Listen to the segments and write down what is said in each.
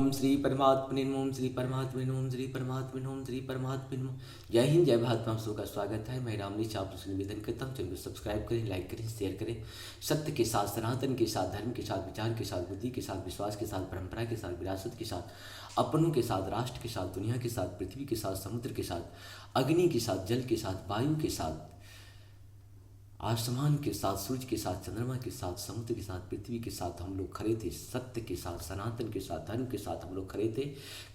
ओम श्री परमात्मने नमः। ओम श्री परमात्मने नमः। ओम श्री परमात्मने नमः। ओम श्री परमात्मने नमः। जय हिंद, जय भारत। आप सबका स्वागत है। मैं रामनीच आप लोग से निवेदन करता हूँ, चैनल को सब्सक्राइब करें, लाइक करें, शेयर करें। सत्य के साथ, सनातन के साथ, धर्म के साथ, विचार के साथ, बुद्धि के साथ, विश्वास के साथ, परंपरा के साथ, विरासत के साथ, अपनों के साथ, राष्ट्र के साथ, दुनिया के साथ, पृथ्वी के साथ, समुद्र के साथ, अग्नि के साथ, जल के साथ, वायु के साथ, आसमान के साथ, सूर्य के साथ, चंद्रमा के साथ, समुद्र के साथ, पृथ्वी के साथ हम लोग खड़े थे। सत्य के साथ, सनातन के साथ, धर्म के साथ हम लोग खड़े थे,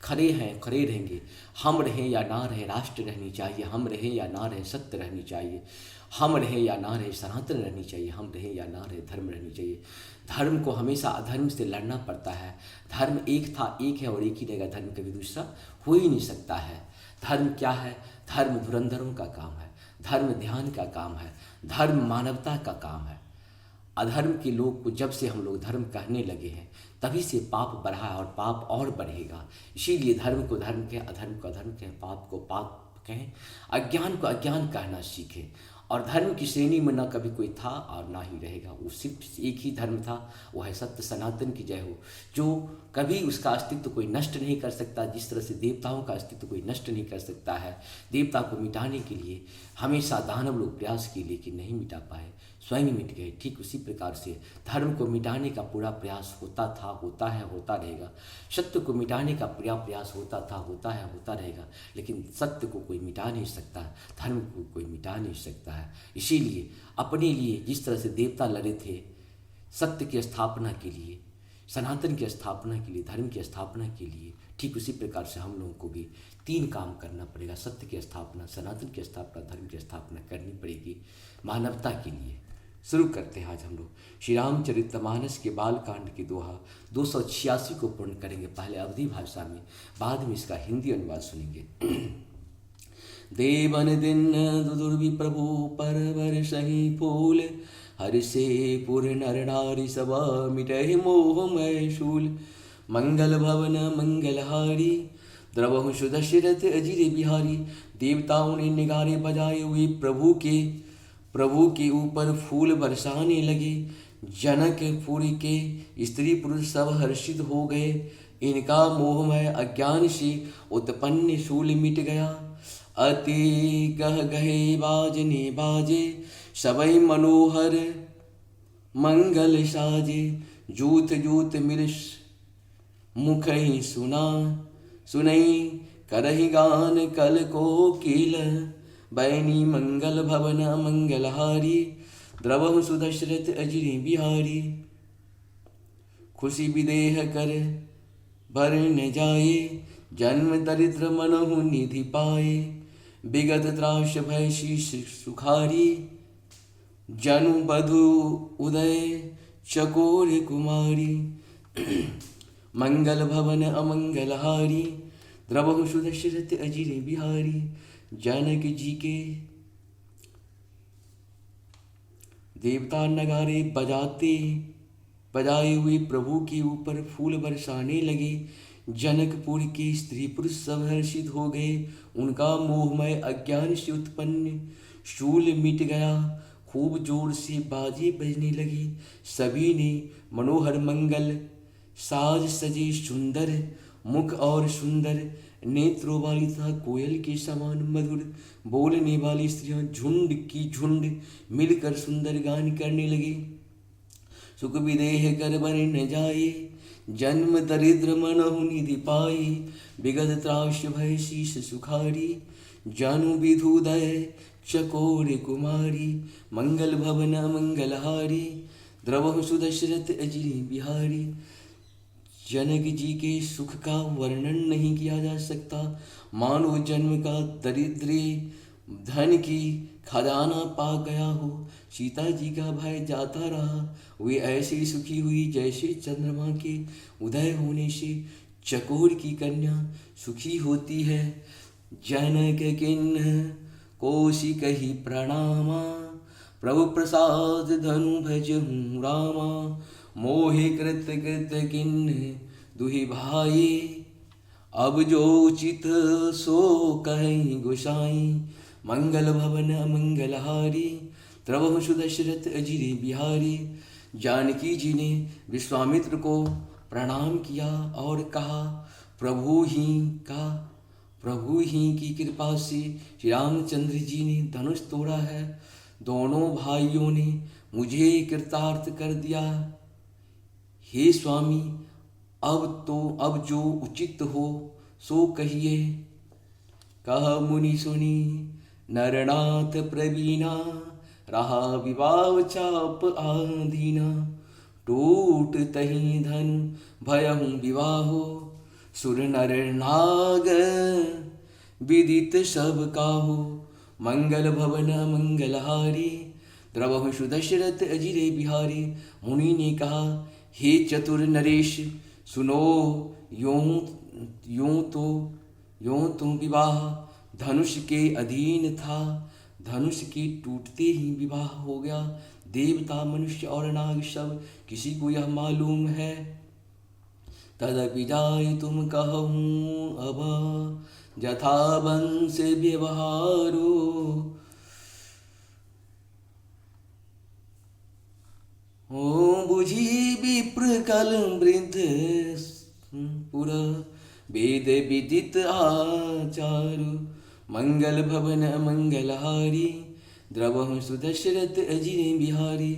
खड़े हैं, खड़े रहेंगे। हम रहें या ना रहें, राष्ट्र रहनी चाहिए। हम रहें या ना रहें, सत्य रहनी चाहिए। हम रहें या ना रहें, सनातन रहनी चाहिए। हम रहें या ना रहें, धर्म रहनी चाहिए। धर्म को हमेशा अधर्म से लड़ना पड़ता है। धर्म एक था, एक है और एक ही रहेगा। धर्म कभी दूसरा हो ही नहीं सकता है। धर्म क्या है? धर्म धुरंधरों का काम है। धर्म ध्यान का काम है। धर्म मानवता का काम है। अधर्म के लोग को जब से हम लोग धर्म कहने लगे हैं, तभी से पाप बढ़ा और पाप और बढ़ेगा। इसीलिए धर्म को धर्म कहें, अधर्म को अधर्म कहें, पाप को पाप कहें, अज्ञान को अज्ञान कहना सीखें। और धर्म की श्रेणी में ना कभी कोई था और ना ही रहेगा। वो सिर्फ एक ही धर्म था, वो है सत्य सनातन की जय हो, जो कभी उसका अस्तित्व कोई नष्ट नहीं कर सकता। जिस तरह से देवताओं का अस्तित्व कोई नष्ट नहीं कर सकता है। देवता को मिटाने के लिए हमेशा दानव लोग प्रयास किए, लेकिन नहीं मिटा पाए, स्वयं मिट गए। ठीक उसी प्रकार से धर्म को मिटाने का पूरा प्रयास होता था, होता है, होता रहेगा। सत्य को मिटाने का पूरा प्रयास होता था, होता है, होता रहेगा। लेकिन सत्य को कोई मिटा नहीं सकता, धर्म को कोई मिटा नहीं सकता है। इसीलिए अपने लिए जिस तरह से देवता लड़े थे सत्य की स्थापना के लिए, सनातन की स्थापना के लिए, धर्म की स्थापना के लिए, ठीक उसी प्रकार से हम लोगों को भी 3 काम करना पड़ेगा। सत्य की स्थापना, सनातन की स्थापना, धर्म की स्थापना करनी पड़ेगी मानवता के लिए। शुरू करते हैं आज हम लोग श्री रामचरितमानस के बालकांड की दोहा 286 को पूर्ण करेंगे। पहले अवधी भाषा में, बाद में इसका हिंदी अनुवाद सुनेंगे। देवन दिन दुर्वि प्रभु पर बरसहि फूल, हर से पुर नर नारी सब मिटहि मोहमय शूल। मंगल भवन मंगलहारी, द्रवहु सुदशरथ अजिर बिहारी। देवताओं ने निगारे बजाए हुए प्रभु के ऊपर फूल बरसाने लगे। जनकपुरी के स्त्री पुरुष सब हर्षित हो गए। इनका मोहमय अज्ञान से उत्पन्न शूल मिट गया। अति गह गहे बाजने बाजे, सबई मनोहर मंगल साजे। जूत जूत मिल मुख ही सुनई, करहि गान कल को कील। बैनी मंगल भवन मंगलहारी, द्रवहु सुदशरथ अजिर बिहारी। खुशी विदेह कर भर न जाए, जन्म दरिद्र मनहु निधि पाए। विगत त्रास भय शीश सुखारी, जनु बधु उदय चकोर कुमारी। मंगल भवन अमंगलहारी, द्रवहु सुदशरथ अजिर बिहारी। जानक जी के देवता नगारे बजाए हुए प्रभु के ऊपर फूल बरसाने लगे। जनकपुर के स्त्री पुरुष सब हर्षित हो गए। उनका मोहमय अज्ञान से उत्पन्न शूल मिट गया। खूब जोर से बाजे बजने लगी। सभी ने मनोहर मंगल साज सजे, सुंदर मुख और सुंदर नेत्रों वाली तथा कोयल के समान मधुर बोलने वाली स्त्रियां झुंड की झुंड मिलकर सुंदर गान करने लगी। सुख विदेह कर बर न जाए, जन्म दरिद्र मनहु निधि पाए। विगत त्रास भय शीश सुखारी, जानु विधुदय चकोर कुमारी। मंगल भवन मंगलहारी, द्रवहु सुदशरथ अजिर बिहारी। जनक जी के सुख का वर्णन नहीं किया जा सकता। मानो जन्म का दरिद्री धन की खजाना पा गया हो। सीता जी का भय जाता रहा। वे ऐसे सुखी हुई जैसे चंद्रमा के उदय होने से चकोर की कन्या सुखी होती है। जनक किन्ह कोशि कही प्रणामा, प्रभु प्रसाद धनु भजहु रामा। मोहे कृत कृत किन्ह दुहि भाई, अब जो उचित सो कहीं गोसाई। मंगल भवन मंगलहारी, द्रवहु सुदशरथ अजिर बिहारी। जानकी जी ने विश्वामित्र को प्रणाम किया और कहा, प्रभु ही की कृपा से श्री रामचंद्र जी ने धनुष तोड़ा है। दोनों भाइयों ने मुझे कृतार्थ कर दिया। हे स्वामी, अब जो उचित हो सो कहिए। कह मुनि सुनी नरनाथ प्रवीणा, रहा विवाह चाप आदीना। टूट तही धनु भयहु विवाहो, सुर नर नाग विदित सब काहू। मंगल भवन मंगलहारी, द्रवहु सुदशरथ अजिरे बिहारी। मुनि ने कहा, हे चतुर नरेश सुनो, यों तो विवाह धनुष के अधीन था। धनुष के टूटते ही विवाह हो गया। देवता मनुष्य और नाग सब किसी को यह मालूम है। तदपि जाय तुम कहूँ अब, जथा वंश व्यवहारो। ओ बुझी विप्र कल वृद्ध पुर, वेद विदित आचारु। मंगल भवन मंगलहारी, द्रवहु सुदशरथ अजिरे बिहारी।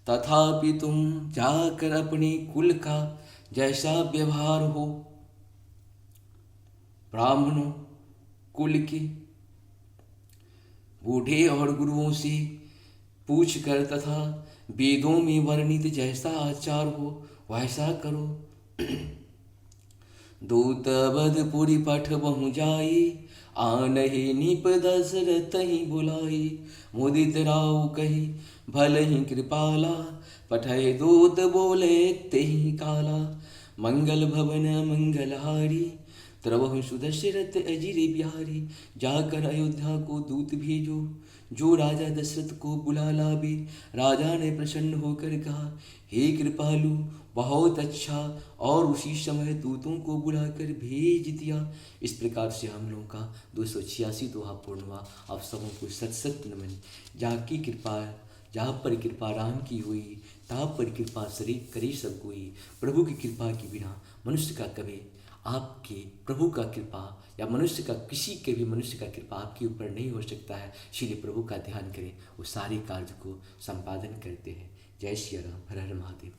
तथापि तुम जाकर अपने कुल का जैसा व्यवहार हो, ब्राह्मणों कुल के बूढ़े और गुरुओं से पूछ कर तथा वेदों में वर्णित जैसा आचार हो वैसा करो। दूत अवधपुरी पठ बहु जाई, आनहि निप दशरथ ही बुलाई। मुदित राव कही भल ही कृपाला, पठय दूत बोले तेहि काला। मंगल भवन मंगलहारी, द्रवहु सुदशरथ अजिरे बिहारी। जाकर अयोध्या को दूत भेजो, जो राजा दशरथ को बुला लावे। राजा ने प्रसन्न होकर कहा, हे कृपालु, बहुत अच्छा। और उसी समय दूतों को बुलाकर भेज दिया। इस प्रकार से हम लोगों का 286 दोहा पूर्ण हुआ। आप सबों को सत सत नमन। जाकी कृपा, जहाँ पर कृपा राम की हुई, तहाँ पर कृपा शरीर करे सब कोई। प्रभु की कृपा के बिना मनुष्य का कभी आपके प्रभु का कृपा या मनुष्य का किसी के भी मनुष्य का कृपा आपके ऊपर नहीं हो सकता है। इसीलिए प्रभु का ध्यान करें, वो सारे कार्य को संपादन करते हैं। जय श्री राम, हर हर महादेव।